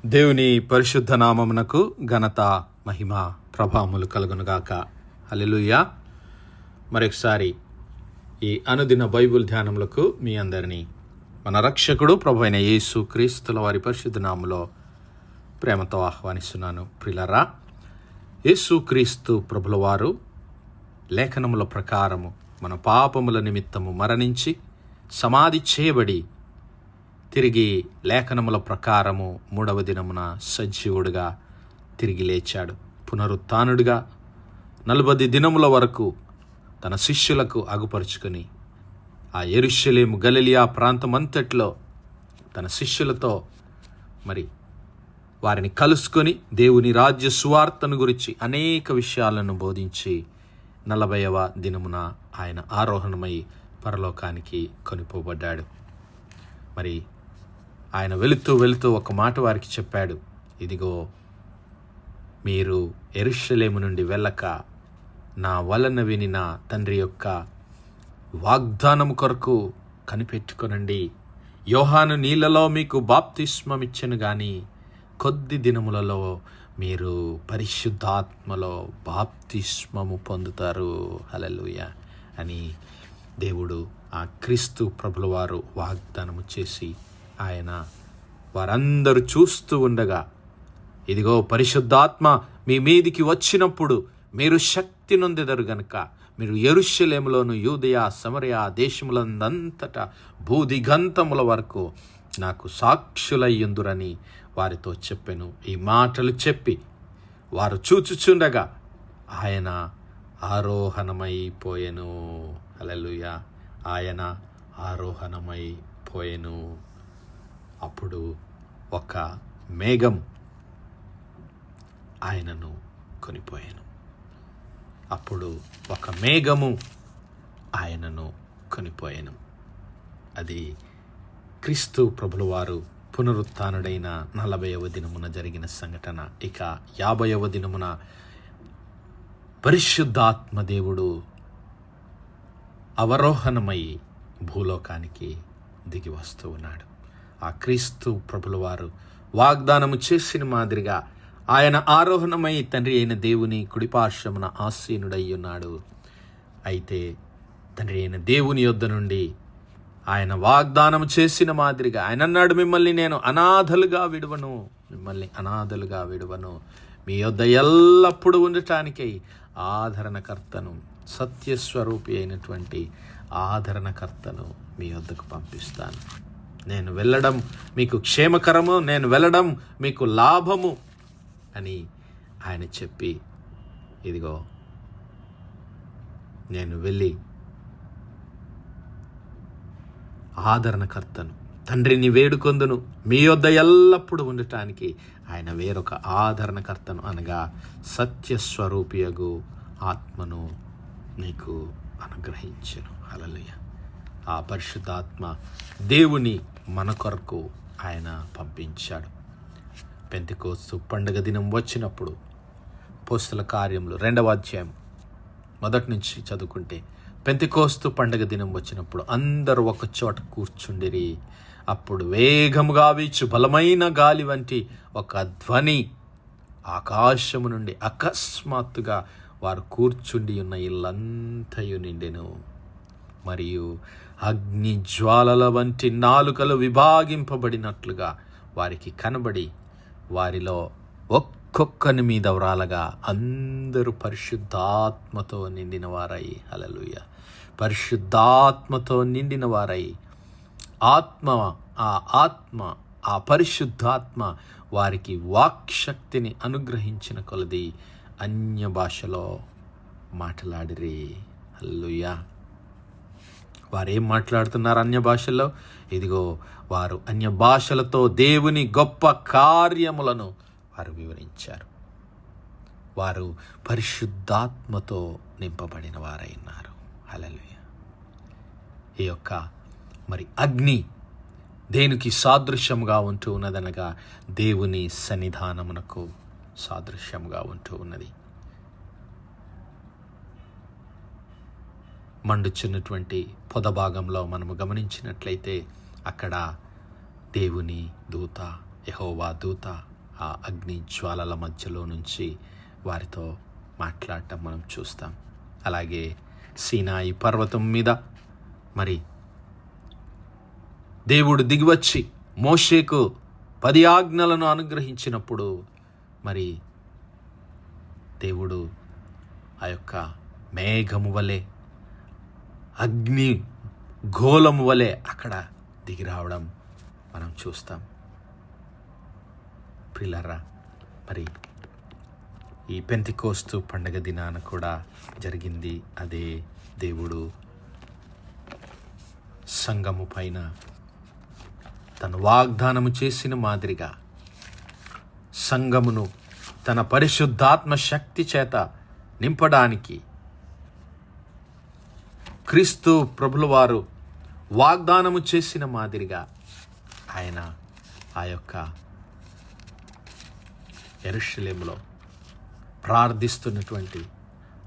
దేవుని పరిశుద్ధ నామమునకు ఘనత, మహిమ, ప్రభావములు కలుగునుగాక. హల్లెలూయా. మరొకసారి ఈ అనుదిన బైబిల్ ధ్యానములకు మీ అందరినీ మన రక్షకుడు ప్రభు అయిన యేసు క్రీస్తుల వారి పరిశుద్ధ నామములో ప్రేమతో ఆహ్వానిస్తున్నాను. ప్రియులారా, యేసు క్రీస్తు ప్రభుల వారు లేఖనముల ప్రకారము మన పాపముల నిమిత్తము మరణించి సమాధి చేయబడి తిరిగి లేఖనముల ప్రకారము 3వ దినమున సజీవుడిగా తిరిగి లేచాడు. పునరుత్థానుడిగా 40 దినముల వరకు తన శిష్యులకు అగుపరుచుకొని ఆ యెరూషలేము గలిలయ ప్రాంతమంతట్లో తన శిష్యులతో వారిని కలుసుకొని దేవుని రాజ్య సువార్తను గురించి అనేక విషయాలను బోధించి 40వ దినమున ఆయన ఆరోహణమై పరలోకానికి కొనిపోబడ్డాడు. ఆయన వెళుతూ ఒక మాట వారికి చెప్పాడు. ఇదిగో, మీరు యెరూషలేము నుండి వెళ్ళక నా వలన వినిన తండ్రి యొక్క వాగ్దానము కొరకు కనిపెట్టుకొనండి. యోహాను నీళ్లలో మీకు బాప్తిస్మమిచ్చెను గాని కొద్ది దినములలో మీరు పరిశుద్ధాత్మలో బాప్తిస్మము పొందుతారు. హల్లెలూయా అని దేవుడు ఆ క్రీస్తు ప్రభుల వారు వాగ్దానము చేసి ఆయన వారందరూ చూస్తూ ఉండగా, ఇదిగో పరిశుద్ధాత్మ మీ మీదికి వచ్చినప్పుడు మీరు శక్తి నొందెదరు గనుక మీరు యెరూషలేములోను యూదయ సమరయ దేశములందంతటా భూదిగంతముల వరకు నాకు సాక్షులయ్యుందురని వారితో చెప్పెను. ఈ మాటలు చెప్పి వారు చూచుచుండగా ఆయన ఆరోహణమైపోయెను. హల్లెలూయా. ఆయన ఆరోహణమైపోయెను. అప్పుడు ఒక మేఘం ఆయనను కొనిపోయాను. అది క్రీస్తు ప్రభుల వారు పునరుత్థానుడైన 40వ దినమున జరిగిన సంఘటన. ఇక 50వ దినమున పరిశుద్ధాత్మ దేవుడు అవరోహణమై భూలోకానికి దిగి వస్తూ ఉన్నాడు. ఆ క్రీస్తు ప్రభుల వారు వాగ్దానము చేసిన మాదిరిగా ఆయన ఆరోహణమై తండ్రి అయిన దేవుని కుడిపార్శ్వమున ఆసీనుడై ఉన్నాడు. అయితే తండ్రి అయిన దేవుని యొద్ద నుండి ఆయన వాగ్దానం చేసిన మాదిరిగా ఆయన అన్నాడు, మిమ్మల్ని నేను అనాథలుగా విడువను, మీ యొద్ద ఎల్లప్పుడూ ఉండటానికై ఆదరణకర్తను, సత్యస్వరూపి అయినటువంటి ఆదరణకర్తను మీ యొద్దకు పంపిస్తాను. నేను వెళ్ళడం మీకు క్షేమకరము, నేను వెళ్ళడం మీకు లాభము అని ఆయన చెప్పి, ఇదిగో నేను వెళ్ళి ఆదరణకర్తను తండ్రిని వేడుకొందును, మీ యొద్ద ఎల్లప్పుడూ ఉండటానికి ఆయన వేరొక ఆదరణకర్తను అనగా సత్యస్వరూపియగు ఆత్మను నీకు అనుగ్రహించెను. హల్లెలూయా. ఆ పరిశుద్ధాత్మ దేవుని మన కొరకు ఆయన పంపించాడు. పెంతెకోస్తు పండుగ దినం వచ్చినప్పుడు అపోస్తలుల కార్యములు 2వ అధ్యాయం మొదటి నుంచి చదువుకుంటే, పెంతెకోస్తు పండుగ దినం వచ్చినప్పుడు అందరూ ఒక చోట కూర్చుండిరి. అప్పుడు వేగముగా వీచు బలమైన గాలి వంటి ఒక ధ్వని ఆకాశము నుండి అకస్మాత్తుగా వారు కూర్చుండి ఉన్న ఇల్లంతయు నిండెను. మరియు అగ్ని జ్వాలల వంటి నాలుకలు విభాగింపబడినట్లుగా వారికి కనబడి వారిలో ఒక్కొక్కని మీద వ్రాలగా అందరూ పరిశుద్ధాత్మతో నిండిన వారై, హల్లెలూయా, పరిశుద్ధాత్మతో నిండిన వారై ఆ పరిశుద్ధాత్మ వారికి వాక్శక్తిని అనుగ్రహించిన కొలది అన్య భాషలో మాట్లాడిరి. హల్లెలూయా. వారేం మాట్లాడుతున్నారు అన్య భాషల్లో? ఇదిగో, వారు అన్య భాషలతో దేవుని గొప్ప కార్యములను వారు వివరించారు. వారు పరిశుద్ధాత్మతో నింపబడిన వారైనారు. హల్లెలూయా. ఈ యొక్క అగ్ని దేనికి సాదృశ్యంగా ఉంటూ ఉన్నదనగా దేవుని సన్నిధానమునకు సాదృశ్యంగా ఉంటూ ఉన్నది. మండుచున్నటువంటి పొద భాగంలో మనము గమనించినట్లయితే అక్కడ దేవుని దూత, యెహోవా దూత ఆ అగ్ని జ్వాలల మధ్యలో నుంచి వారితో మాట్లాడటం మనం చూస్తాం. అలాగే సీనాయి పర్వతం మీద మరి దేవుడు దిగివచ్చి మోషేకు 10 ఆజ్ఞలను అనుగ్రహించినప్పుడు మరి దేవుడు ఆ యొక్క మేఘము వలె, అగ్ని గోళము వలె అక్కడ దిగి రావడం మనం చూస్తాం. ప్రియులారా, మరి ఈ పెంతెకోస్తు పండగ దినాన కూడా జరిగింది అదే. దేవుడు సంఘము పైన తను వాగ్దానము చేసిన మాదిరిగా సంఘమును తన పరిశుద్ధాత్మ శక్తి చేత నింపడానికి క్రీస్తు ప్రభుల వారు వాగ్దానము చేసిన మాదిరిగా ఆయన ఆ యొక్క యెరూషలేములో ప్రార్థిస్తున్నటువంటి,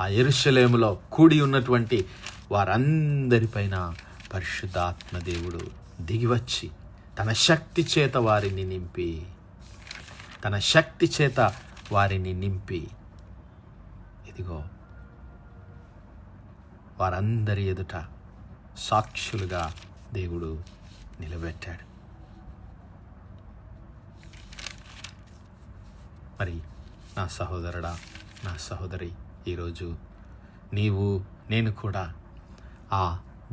ఆ యెరూషలేములో కూడి ఉన్నటువంటి వారందరిపైన పరిశుద్ధాత్మ దేవుడు దిగివచ్చి తన శక్తి చేత వారిని నింపి ఇదిగో వారందరి ఎదుట సాక్షులుగా దేవుడు నిలబెట్టాడు. మరి నా సహోదరుడా, నా సహోదరి, ఈరోజు నీవు నేను కూడా ఆ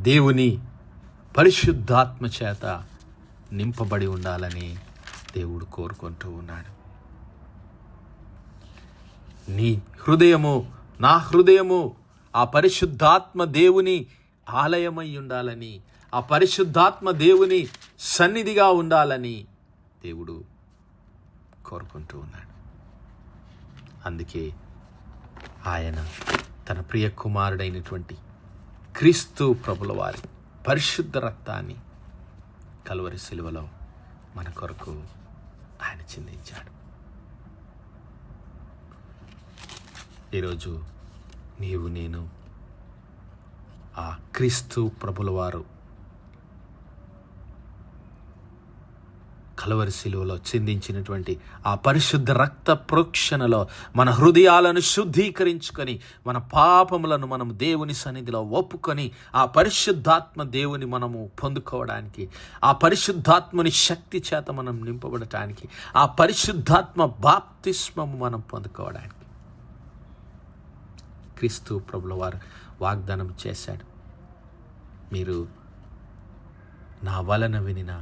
దేవుని పరిశుద్ధాత్మ చేత నింపబడి ఉండాలని దేవుడు కోరుకుంటూ ఉన్నాడు. నీ హృదయము, నా హృదయము ఆ పరిశుద్ధాత్మ దేవుని ఆలయమై ఉండాలని, ఆ పరిశుద్ధాత్మ దేవుని సన్నిధిగా ఉండాలని దేవుడు కోరుకుంటూ ఉన్నాడు. అందుకే ఆయన తన ప్రియ కుమారుడైనటువంటి క్రీస్తు ప్రభుల వారి పరిశుద్ధ రక్తాన్ని కల్వరి శిలువలో మన కొరకు ఆయన చిందించాడు. ఈరోజు నీవు నేను ఆ క్రీస్తు ప్రభుల వారు కల్వరి శిలువలో చిందించినటువంటి ఆ పరిశుద్ధ రక్త ప్రోక్షణలో మన హృదయాలను శుద్ధీకరించుకొని మన పాపములను మనం దేవుని సన్నిధిలో ఒప్పుకొని ఆ పరిశుద్ధాత్మ దేవుని మనము పొందుకోవడానికి, ఆ పరిశుద్ధాత్మని శక్తి చేత మనం నింపబడటానికి, ఆ పరిశుద్ధాత్మ బాప్తిస్మము మనం పొందుకోవడానికి క్రీస్తు ప్రభుల వారు వాగ్దానం చేశాడు. మీరు నా వలన వినిన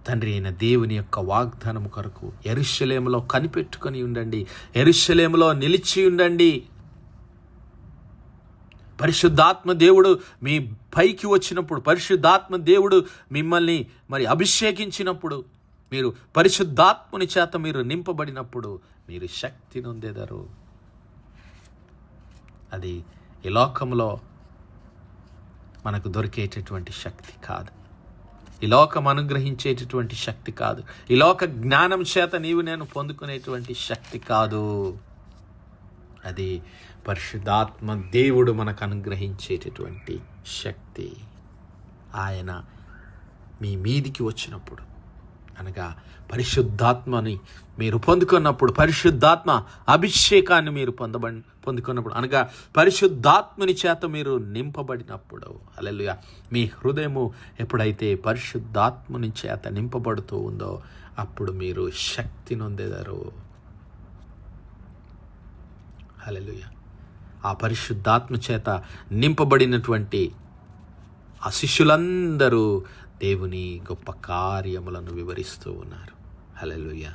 తండ్రి అయిన దేవుని యొక్క వాగ్దానము కొరకు యెరూషలేములో కనిపెట్టుకొని ఉండండి, యెరూషలేములో నిలిచి ఉండండి. పరిశుద్ధాత్మ దేవుడు మీ పైకి వచ్చినప్పుడు, పరిశుద్ధాత్మ దేవుడు మిమ్మల్ని మరి అభిషేకించినప్పుడు, మీరు పరిశుద్ధాత్ముని చేత మీరు నింపబడినప్పుడు మీరు శక్తి నొందెదరు. అది ఈ లోకంలో మనకు దొరికేటటువంటి శక్తి కాదు, ఈ లోకం అనుగ్రహించేటటువంటి శక్తి కాదు, ఈ లోక జ్ఞానం చేత నీవు నేను పొందుకునేటువంటి శక్తి కాదు. అది పరిశుద్ధాత్మ దేవుడు మనకు అనుగ్రహించేటటువంటి శక్తి. ఆయన మీ మీదికి వచ్చినప్పుడు, అనగా పరిశుద్ధాత్మని మీరు పొందుకున్నప్పుడు, పరిశుద్ధాత్మ అభిషేకాన్ని మీరు పొందుకున్నప్పుడు, అనగా పరిశుద్ధాత్మని చేత మీరు నింపబడినప్పుడు, హల్లెలూయా, మీ హృదయము ఎప్పుడైతే పరిశుద్ధాత్మని చేత నింపబడుతూ ఉందో అప్పుడు మీరు శక్తి నొందెదరు. హల్లెలూయా. ఆ పరిశుద్ధాత్మ చేత నింపబడినటువంటి ఆ శిష్యులందరూ దేవుని గొప్ప కార్యములను వివరిస్తూ ఉన్నారు. హల్లెలూయా.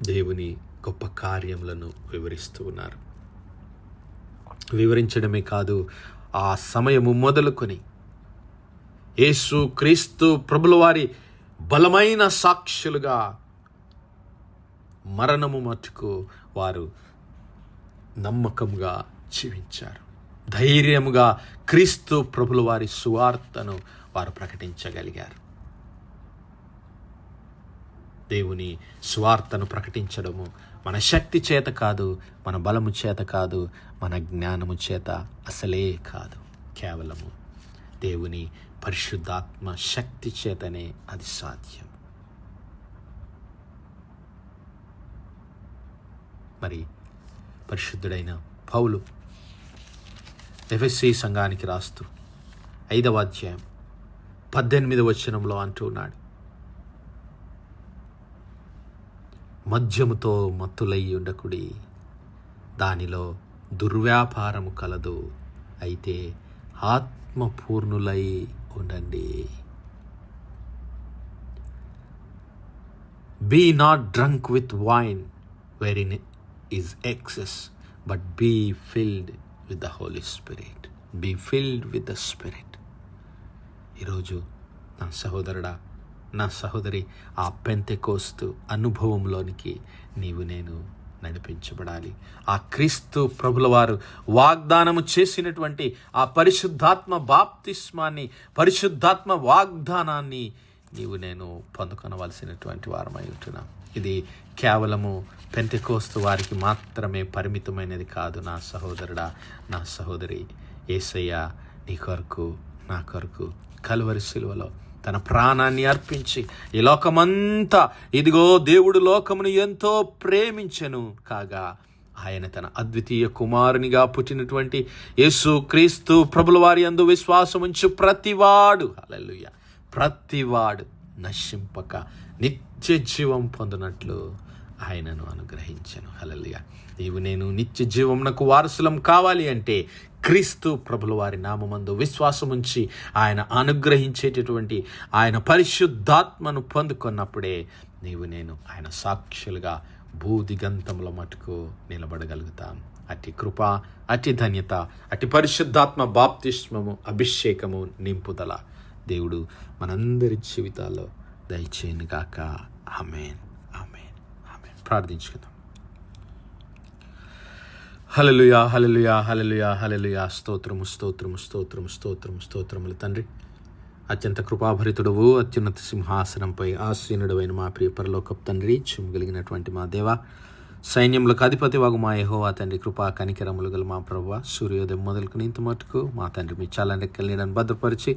దేవుని గొప్ప కార్యములను వివరిస్తూ ఉన్నారు. వివరించడమే కాదు, ఆ సమయము మొదలుకొని యేసు క్రీస్తు ప్రభుల వారి బలమైన సాక్షులుగా మరణము మట్టుకు వారు నమ్మకంగా జీవించారు. ధైర్యముగా క్రీస్తు ప్రభుల వారి సువార్తను వారు ప్రకటించగలిగారు. దేవుని సువార్తను ప్రకటించడము మన శక్తి చేత కాదు, మన బలము చేత కాదు, మన జ్ఞానము చేత అసలే కాదు. కేవలము దేవుని పరిశుద్ధాత్మ శక్తి చేతనే అది సాధ్యం. మరి పరిశుద్ధుడైన పౌలు ఎఫెసీ సంఘానికి రాస్తూ 5వ అధ్యాయం 18వ వచనంలో అంటున్నాడు, మద్యముతో మత్తులై ఉండకుడి, దానిలో దుర్వ్యాపారము కలదు, అయితే ఆత్మపూర్ణులై ఉండండి. Be not drunk with wine wherein is excess, but be filled with the Holy Spirit. Be filled with the Spirit. ఈరోజు నా సహోదరుడా, నా సహోదరి, ఆ పెంతెకోస్తు అనుభవంలోనికి నీవు నేను నడిపించబడాలి. ఆ క్రీస్తు ప్రభుల వారు వాగ్దానము చేసినటువంటి ఆ పరిశుద్ధాత్మ బాప్తిస్మాన్ని, పరిశుద్ధాత్మ వాగ్దానాన్ని నీవు నేను పొందుకొనవలసినటువంటి వారమై ఉంటున్నాం. ఇది కేవలము పెంతెకోస్తు వారికి మాత్రమే పరిమితమైనది కాదు. నా సహోదరుడా, నా సహోదరి, యేసయ్య నీ కొరకు, నా కొరకు కలువరి శిలువలో తన ప్రాణాన్ని అర్పించి ఈ లోకమంతా, ఇదిగో దేవుడు లోకమును ఎంతో ప్రేమించెను కాగా ఆయన తన అద్వితీయ కుమారునిగా పుట్టినటువంటి యేసు క్రీస్తు ప్రభుల వారి యందు విశ్వాసం ఉంచు ప్రతివాడు, హల్లెలూయా, ప్రతివాడు నశింపక నిత్య జీవం పొందినట్లు ఆయనను అనుగ్రహించెను. హల్లెలూయా. నీవు నేను నిత్య జీవమునకు వారసులం కావాలి అంటే క్రీస్తు ప్రభుల వారి నామమందు విశ్వాసం ఉంచి ఆయన అనుగ్రహించేటటువంటి ఆయన పరిశుద్ధాత్మను పొందుకున్నప్పుడే నీవు నేను ఆయన సాక్షులుగా భూదిగంతముల మటుకు నిలబడగలుగుతాం. అట్టి కృప, అట్టి ధన్యత, అట్టి పరిశుద్ధాత్మ బాప్తిస్మము, అభిషేకము, నింపుదల దేవుడు మనందరి జీవితాల్లో దయచేయనుగాక. ఆమేన్, ఆమేన్, ఆమేన్. ప్రార్థించుకుందాం. హల్లెలూయా, హల్లెలూయా, హల్లెలూయా, హల్లెలూయా. స్తోత్రము, స్తోత్రము, స్తోత్రము, స్తోత్రము, స్తోత్రములు తండ్రి. అత్యంత కృపాభరితుడవు, అత్యున్నత సింహాసనంపై ఆసీనుడవైన మా ప్రియ పరలోకపు తండ్రి, కలిగినటువంటి మా దేవ, సైన్యములకు అధిపతి వాగు మా యెహోవా తండ్రి, కృపా కనికరములు గల మా ప్రభువా, సూర్యోదయం మొదలుకుని ఇంత మటుకు మా తండ్రి మీ చాలా రెక్కల నీడను భద్రపరిచి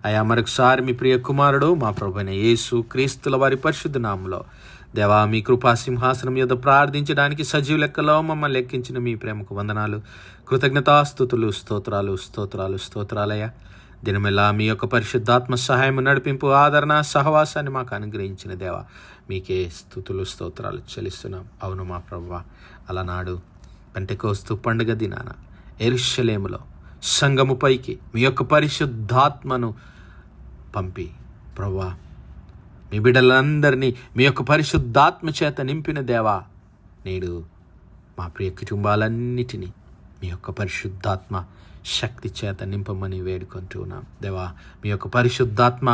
అయా మరొకసారి మీ ప్రియ కుమారుడు మా ప్రభువైన యేసు క్రీస్తుల వారి పరిశుద్ధ నామములో దేవా, మీ కృపా సింహాసనం యొద్ద ప్రార్థించడానికి సజీవ లెక్కలో మమ్మల్ని లెక్కించిన మీ ప్రేమకు వందనాలు, కృతజ్ఞతాస్తుతులు, స్తోత్రాలు, స్తోత్రాలు, స్తోత్రాలయ్యా. దినమెల్లా మీ యొక్క పరిశుద్ధాత్మ సహాయం, నడిపింపు, ఆదరణ, సహవాసాన్ని మాకు అనుగ్రహించిన దేవా, మీకే స్తుతులు, స్తోత్రాలు చెల్లిస్తున్నాం. అవును మా ప్రభువా, అలనాడు పెంటెకోస్తు పండుగ దినాన యెరూషలేములో సంఘముపైకి మీ యొక్క పరిశుద్ధాత్మను పంపి ప్రభువా, మీ బిడ్డలందరినీ మీ యొక్క పరిశుద్ధాత్మ చేత నింపిన దేవా, నేడు మా ప్రియ కుటుంబాలన్నిటినీ మీ యొక్క పరిశుద్ధాత్మ శక్తి చేత నింపమని వేడుకుంటున్నాం దేవా. మీ యొక్క పరిశుద్ధాత్మ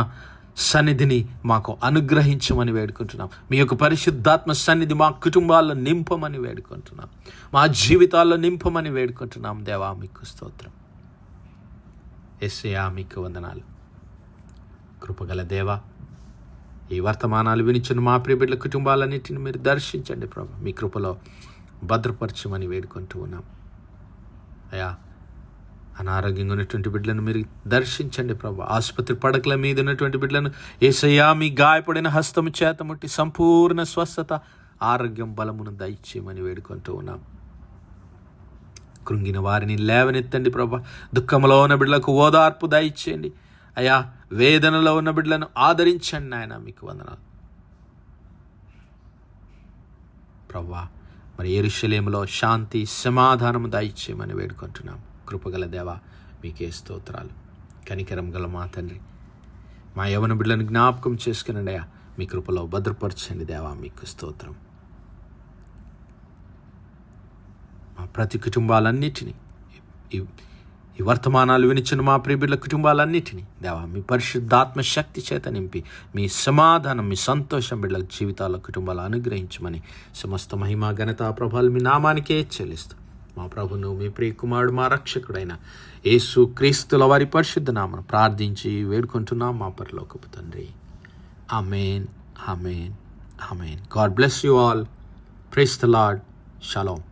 సన్నిధిని మాకు అనుగ్రహించమని వేడుకుంటున్నాం. మీ యొక్క పరిశుద్ధాత్మ సన్నిధి మా కుటుంబాల్లో నింపమని వేడుకుంటున్నాం, మా జీవితాల్లో నింపమని వేడుకుంటున్నాం దేవా. మీకు స్తోత్రం. యేసయ్యా మీకు వందనాలు. కృపగల దేవా, ఈ వర్తమానాలు వినిచిన మా ప్రియ బిడ్డల కుటుంబాలన్నింటిని మీరు దర్శించండి ప్రభు. మీ కృపలో భద్రపరచమని వేడుకుంటూ ఉన్నాం అయ్యా. అనారోగ్యంగా ఉన్నటువంటి బిడ్డలను మీరు దర్శించండి ప్రభు. ఆసుపత్రి పడకల మీద ఉన్నటువంటి బిడ్డలను యేసయ్యా మీ గాయపడిన హస్తము చేత ముట్టి సంపూర్ణ స్వస్థత, ఆరోగ్యం, బలమును దయచేయమని వేడుకుంటూ ఉన్నాం. కృంగిన వారిని లేవనెత్తండి ప్రభు. దుఃఖంలో ఉన్న బిడ్డలకు ఓదార్పు దయచేయండి అయ్యా. వేదనలో ఉన్న బిడ్డలను ఆదరించండి నాయన. మీకు వందనాలు ప్రభువా. మరి యెరూషలేములో శాంతి, సమాధానము దయచేయమని వేడుకుంటున్నాం. కృపగల దేవా, మీకే స్తోత్రాలు. కనికరం గల మా తండ్రి, మా యవన బిడ్డలను జ్ఞాపకం చేసుకునండి అయ్యా. మీ కృపలో భద్రపరచండి దేవా. మీకు స్తోత్రం. మా ప్రతి కుటుంబాలన్నిటినీ, ఈ వర్తమానాలు వినిచిన మా ప్రియ బిడ్డల కుటుంబాలన్నిటినీ దేవా మీ పరిశుద్ధాత్మ శక్తి చేత నింపి మీ సమాధానం, మీ సంతోషం బిడ్డల జీవితాల కుటుంబాలు అనుగ్రహించమని సమస్త మహిమ, ఘనత, ప్రభావాలు మీ నామానికే చెల్లిస్తూ మా ప్రభును, మీ ప్రియ కుమారుడు, మా రక్షకుడైన యేసు క్రీస్తుల వారి పరిశుద్ధ నామను ప్రార్థించి వేడుకుంటున్నాం మా పరలోకపు తండ్రి. Amen, amen, amen. God bless you all. Praise the Lord. Shalom.